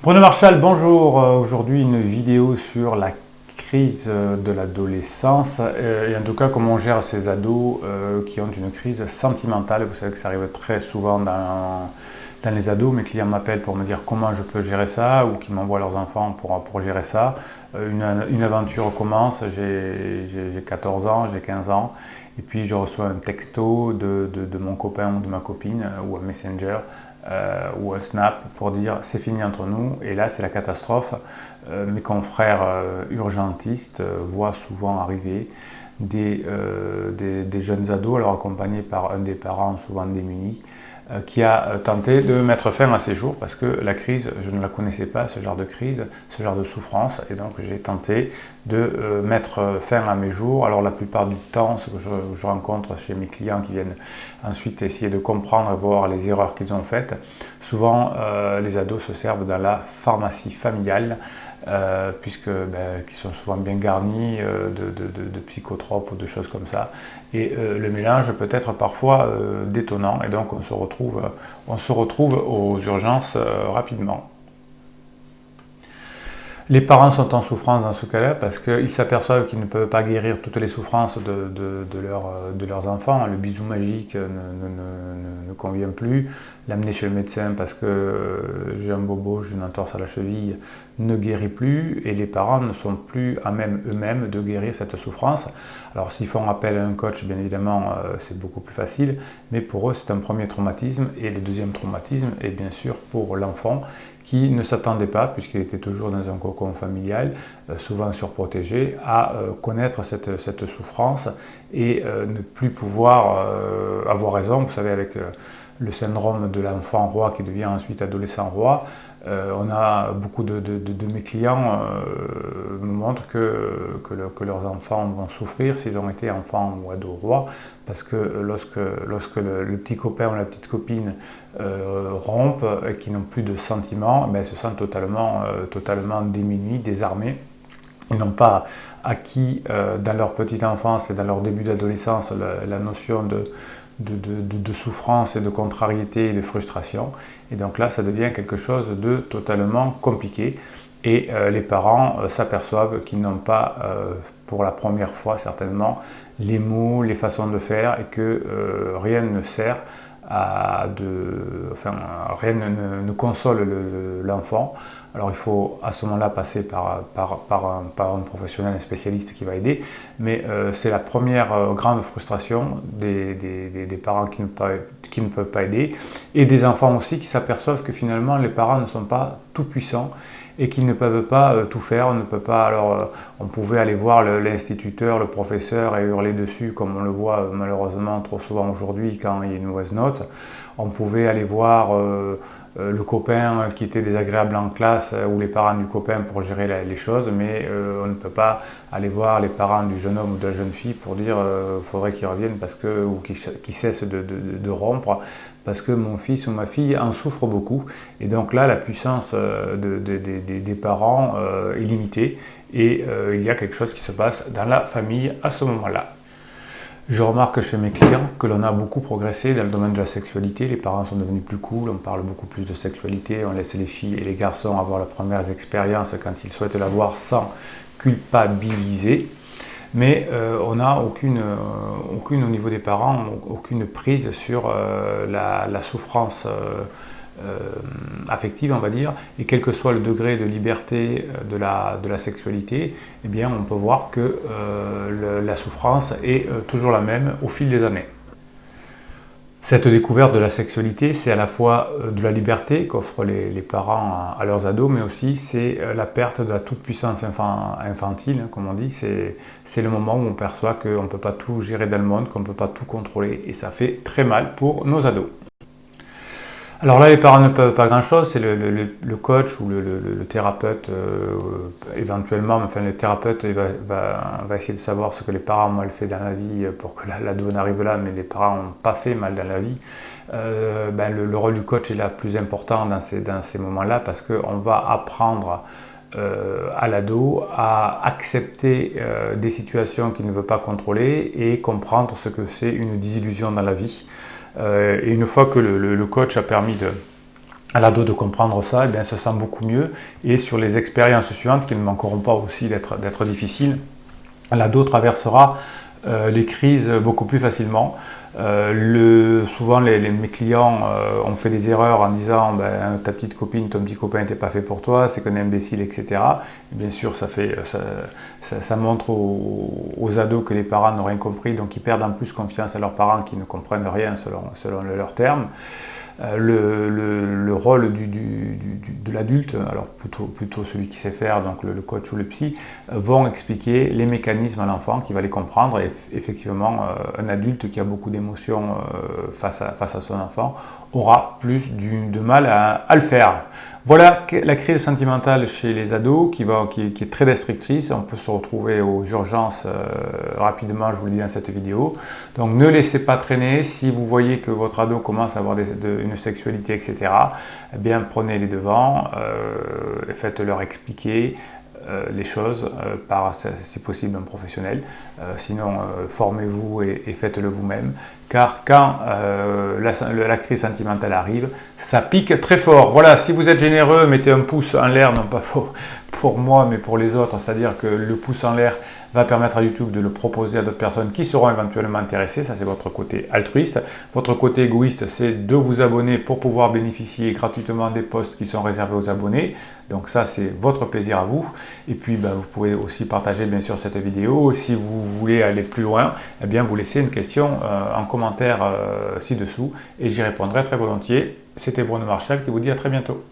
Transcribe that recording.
Bruno Marchal, bonjour. Aujourd'hui, une vidéo sur la crise de l'adolescence et en tout cas comment on gère ces ados qui ont une crise sentimentale. Vous savez que ça arrive très souvent dans les ados. Mes clients m'appellent pour me dire comment je peux gérer ça ou qui m'envoient leurs enfants pour gérer ça. Une aventure commence, j'ai 14 ans, j'ai 15 ans et puis je reçois un texto de mon copain ou de ma copine ou un messenger ou un snap pour dire c'est fini entre nous, et là c'est la catastrophe. Mes confrères urgentistes voient souvent arriver des jeunes ados, alors accompagnés par un des parents souvent démunis, qui a tenté de mettre fin à ses jours parce que la crise, je ne la connaissais pas, ce genre de crise, ce genre de souffrance, et donc j'ai tenté de mettre fin à mes jours. Alors la plupart du temps, ce que je rencontre chez mes clients qui viennent ensuite essayer de comprendre et voir les erreurs qu'ils ont faites, souvent les ados se servent dans la pharmacie familiale, qui sont souvent bien garnis de psychotropes ou de choses comme ça. Et le mélange peut être parfois détonnant, et donc on se retrouve aux urgences rapidement. Les parents sont en souffrance dans ce cas-là parce qu'ils s'aperçoivent qu'ils ne peuvent pas guérir toutes les souffrances de leurs enfants. Le bisou magique ne convient plus. L'amener chez le médecin parce que j'ai un bobo, j'ai une entorse à la cheville, ne guérit plus. Et les parents ne sont plus à même eux-mêmes de guérir cette souffrance. Alors s'ils font appel à un coach, bien évidemment, c'est beaucoup plus facile. Mais pour eux, c'est un premier traumatisme. Et le deuxième traumatisme est bien sûr pour l'enfant qui ne s'attendait pas, puisqu'il était toujours dans un cocon familial, souvent surprotégé, à connaître cette souffrance et ne plus pouvoir avoir raison. Vous savez, avec le syndrome de l'enfant roi qui devient ensuite adolescent roi, on a beaucoup de mes clients me montrent que leurs enfants vont souffrir s'ils ont été enfants ou ados rois, parce que lorsque le petit copain ou la petite copine rompent et qui n'ont plus de sentiments, ils se sentent totalement démunis, désarmés. Ils n'ont pas acquis dans leur petite enfance et dans leur début d'adolescence la notion de souffrance et de contrariété et de frustration. Et donc là, ça devient quelque chose de totalement compliqué. Et les parents s'aperçoivent qu'ils n'ont pas, pour la première fois certainement, les mots, les façons de faire, et que rien ne sert rien ne console l'enfant. Alors il faut à ce moment-là passer par un professionnel, un spécialiste qui va aider, mais c'est la première grande frustration des parents qui ne peuvent pas aider, et des enfants aussi qui s'aperçoivent que finalement les parents ne sont pas tout puissants et qu'ils ne peuvent pas tout faire. On ne peut pas, on pouvait aller voir l'instituteur, le professeur et hurler dessus comme on le voit malheureusement trop souvent aujourd'hui quand il y a une mauvaise note. On pouvait aller voir le copain qui était désagréable en classe ou les parents du copain pour gérer les choses, mais on ne peut pas aller voir les parents du jeune homme ou de la jeune fille pour dire faudrait qu'ils reviennent ou qu'ils cessent de rompre parce que mon fils ou ma fille en souffre beaucoup. Et donc là, la puissance des parents est limitée, et il y a quelque chose qui se passe dans la famille à ce moment-là. Je remarque chez mes clients que l'on a beaucoup progressé dans le domaine de la sexualité. Les parents sont devenus plus cool, on parle beaucoup plus de sexualité, on laisse les filles et les garçons avoir leurs premières expériences quand ils souhaitent l'avoir sans culpabiliser. Mais on n'a aucune au niveau des parents, aucune prise sur la souffrance affective, on va dire, et quel que soit le degré de liberté de la sexualité, eh bien on peut voir que la souffrance est toujours la même au fil des années. Cette découverte de la sexualité, c'est à la fois de la liberté qu'offrent les parents à leurs ados, mais aussi c'est la perte de la toute-puissance infantile, comme on dit. C'est le moment où on perçoit qu'on ne peut pas tout gérer dans le monde, qu'on ne peut pas tout contrôler, et ça fait très mal pour nos ados. Alors là, les parents ne peuvent pas grand-chose, c'est le coach ou le thérapeute éventuellement, enfin le thérapeute va essayer de savoir ce que les parents ont mal fait dans la vie pour que l'ado en arrive là, mais les parents n'ont pas fait mal dans la vie. Le rôle du coach est là plus important dans ces moments-là, parce qu'on va apprendre à l'ado à accepter des situations qu'il ne veut pas contrôler et comprendre ce que c'est une désillusion dans la vie. Et une fois que le coach a permis à l'ado de comprendre ça, elle se sent beaucoup mieux. Et sur les expériences suivantes, qui ne manqueront pas aussi d'être difficiles, l'ado traversera les crises beaucoup plus facilement. Souvent mes clients ont fait des erreurs en disant ta petite copine, ton petit copain n'était pas fait pour toi, c'est qu'un imbécile, etc. Et bien sûr, ça montre aux ados que les parents n'ont rien compris, donc ils perdent en plus confiance à leurs parents qui ne comprennent rien selon leurs termes. Le rôle de l'adulte, alors plutôt celui qui sait faire, donc le coach ou le psy, vont expliquer les mécanismes à l'enfant qui va les comprendre. Et effectivement, un adulte qui a beaucoup d'émotions face à son enfant aura plus de mal à le faire. Voilà la crise sentimentale chez les ados qui est très destructrice. On peut se retrouver aux urgences rapidement, je vous le dis dans cette vidéo. Donc ne laissez pas traîner. Si vous voyez que votre ado commence à avoir une sexualité, etc., eh bien prenez les devants, faites-leur expliquer les choses par, si possible, un professionnel. Sinon, formez-vous et faites-le vous-même. Car quand la crise sentimentale arrive, ça pique très fort. Voilà, si vous êtes généreux, mettez un pouce en l'air, non pas pour moi, mais pour les autres. C'est-à-dire que le pouce en l'air va permettre à YouTube de le proposer à d'autres personnes qui seront éventuellement intéressées. Ça, c'est votre côté altruiste. Votre côté égoïste, c'est de vous abonner pour pouvoir bénéficier gratuitement des posts qui sont réservés aux abonnés. Donc ça, c'est votre plaisir à vous. Et puis, vous pouvez aussi partager, bien sûr, cette vidéo. Si vous voulez aller plus loin, eh bien, vous laissez une question en commentaire ci-dessous et j'y répondrai très volontiers. C'était Bruno Marchal qui vous dit à très bientôt.